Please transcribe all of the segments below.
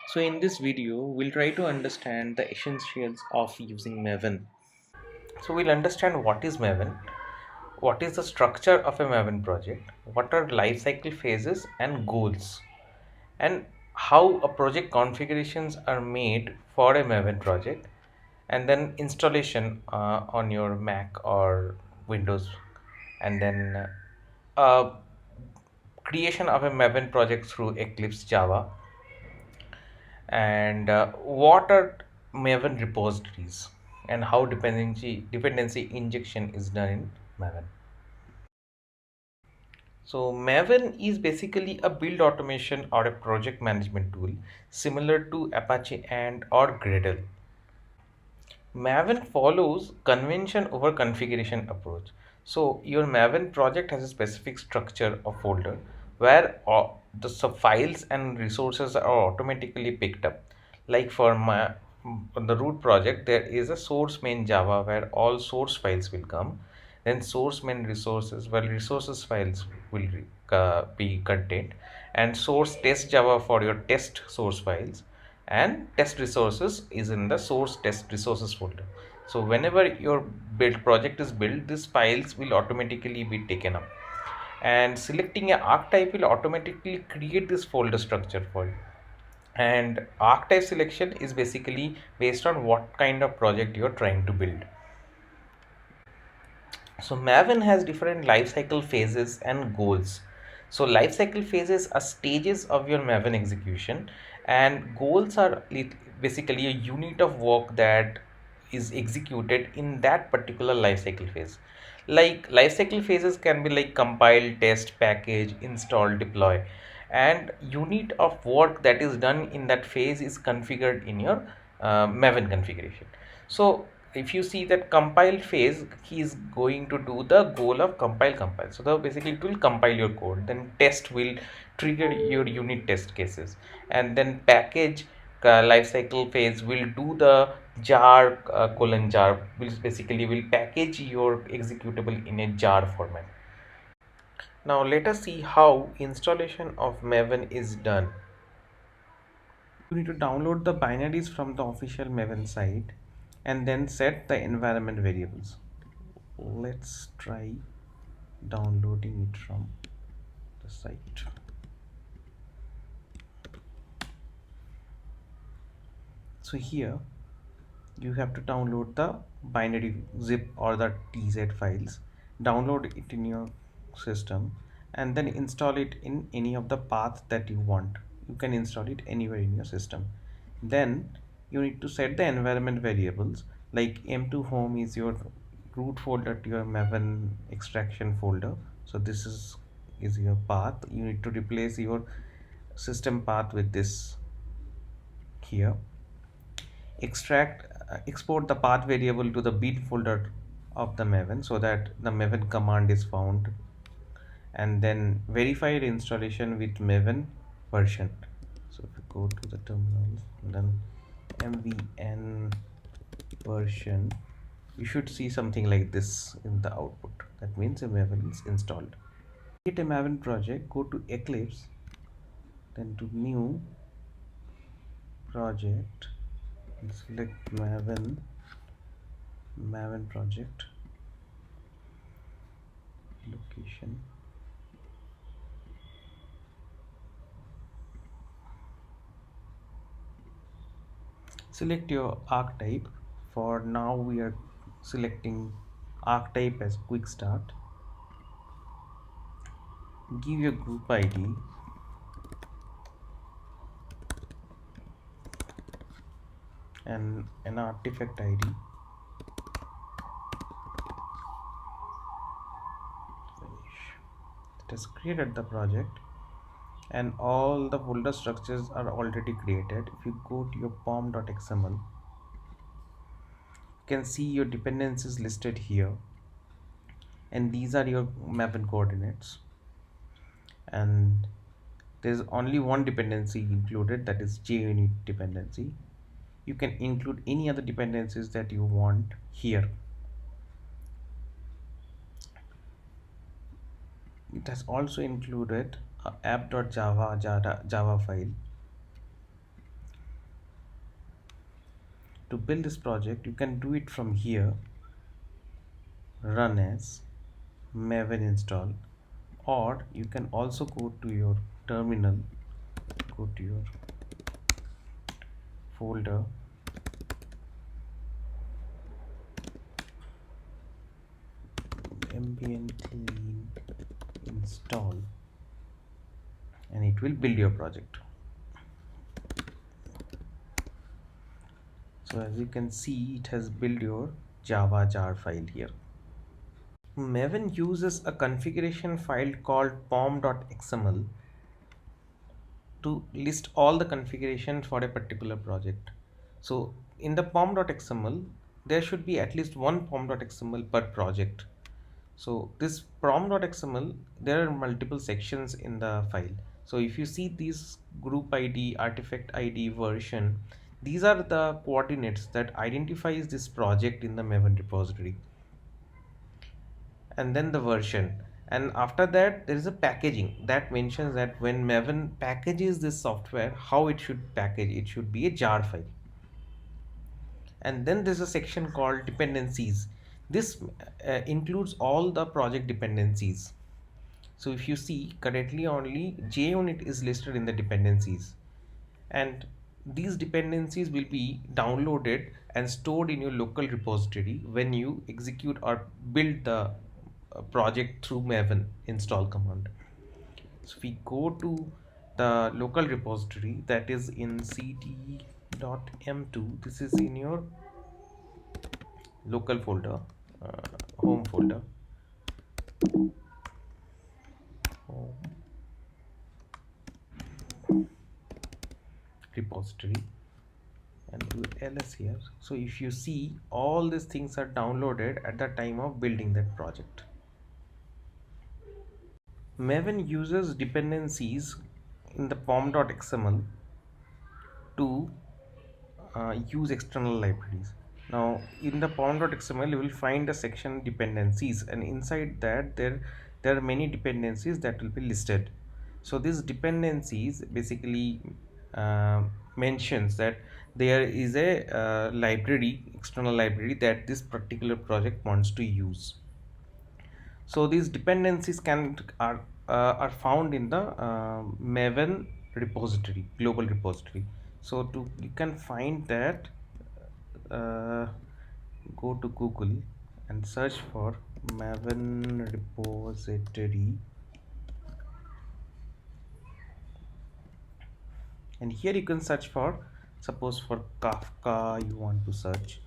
So in this video, we'll try to understand the essentials of using Maven. So we'll understand what is Maven, what is the structure of a Maven project, what are life cycle phases and goals, and how a project configurations are made for a Maven project, and then installation on your Mac or Windows, and then creation of a Maven project through Eclipse Java, and what are Maven repositories and how dependency injection is done in Maven. So Maven is basically a build automation or a project management tool similar to Apache and or Gradle. Maven follows convention over configuration approach. So your Maven project has a specific structure of folder where the files and resources are automatically picked up. Like for the root project, there is a source main Java where all source files will come. Then source main resources, where resources files will be contained, and source test Java for your test source files, and test resources is in the source test resources folder. So whenever your build project is built, these files will automatically be taken up, and selecting a archetype will automatically create this folder structure for you. And archetype selection is basically based on what kind of project you're trying to build. So Maven has different life cycle phases and goals. So life cycle phases are stages of your Maven execution, and goals are basically a unit of work that is executed in that particular life cycle phase. Like life cycle phases can be like compile, test, package, install, deploy, and unit of work that is done in that phase is configured in your Maven configuration. So if you see that compile phase, he is going to do the goal of compile. So the basically it will compile your code, then test will trigger your unit test cases, and then package lifecycle phase will do the jar colon jar, which basically will package your executable in a jar format. Now let us see how installation of Maven is done. You need to download the binaries from the official Maven site and then set the environment variables. Let's try downloading it from the site. So here you have to download the binary zip or the tz files, download it in your system, and then install it in any of the path that you want. You can install it anywhere in your system. Then you need to set the environment variables, like m2 home is your root folder to your Maven extraction folder. So this is your path. You need to replace your system path with this here. Export the path variable to the bin folder of the Maven so that the Maven command is found, and then verify your installation with Maven version. So if you go to the terminal, then mvn version, you should see something like this in the output. That means a Maven is installed. Create a Maven project, go to Eclipse, then to new project, and select Maven project location. Select your archetype. For now we are selecting archetype as quick start. Give your group ID and an artifact ID. Finish. It has created the project, and all the folder structures are already created. If you go to your pom.xml, you can see your dependencies listed here, and these are your Maven coordinates, and there's only one dependency included, that is JUnit dependency. You can include any other dependencies that you want here. It has also included a app.java Java file. To build this project, you can do it from here, run as Maven install, or you can also go to your terminal, go to your folder, ambient clean install, and it will build your project. So as you can see, it has built your Java jar file here. Maven uses a configuration file called pom.xml to list all the configuration for a particular project. So in the pom.xml, there should be at least one pom.xml per project. So this pom.xml, there are multiple sections in the file. So if you see these group ID, artifact ID, version, these are the coordinates that identifies this project in the Maven repository. And then the version, and after that there is a packaging that mentions that when Maven packages this software, how it should package. It should be a jar file. And then there's a section called dependencies. This includes all the project dependencies. So if you see, currently only JUnit is listed in the dependencies, and these dependencies will be downloaded and stored in your local repository when you execute or build the project through Maven install command. So we go to the local repository, that is in cd.m2. This is in your local folder, home folder, home repository, and do ls here. So if you see, all these things are downloaded at the time of building that project. Maven uses dependencies in the pom.xml to use external libraries. Now in the pom.xml you will find a section dependencies, and inside that there are many dependencies that will be listed. So these dependencies basically mentions that there is a library, external library, that this particular project wants to use. So these dependencies are found in the Maven repository, global repository. So to you can find that, uh, go to Google and search for Maven repository, and here you can search for, suppose for Kafka you want to search,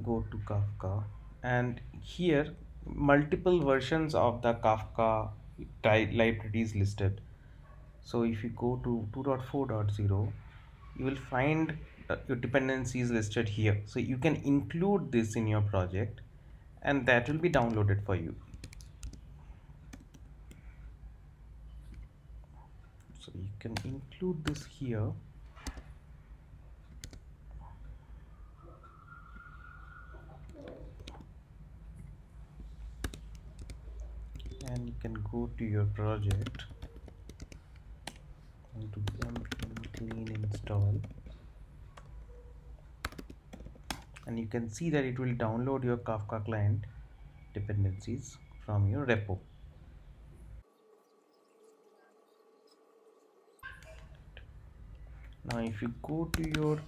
go to Kafka, and here multiple versions of the Kafka libraries listed. So if you go to 2.4.0, you will find your dependencies listed here. So you can include this in your project, and that will be downloaded for you. So you can include this here, and you can go to your project and do clean install, and you can see that it will download your Kafka client dependencies from your repo. Now if you go to your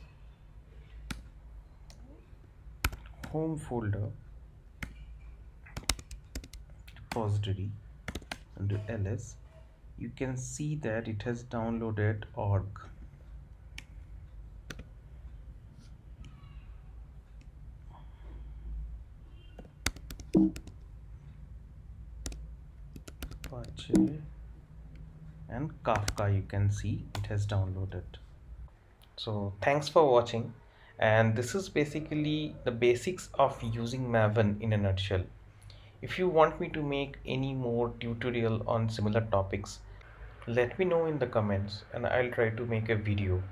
home folder repository and do ls, you can see that it has downloaded org. Apache and Kafka, you can see it has downloaded. So thanks for watching, and this is basically the basics of using Maven in a nutshell. If you want me to make any more tutorial on similar topics, let me know in the comments and I'll try to make a video.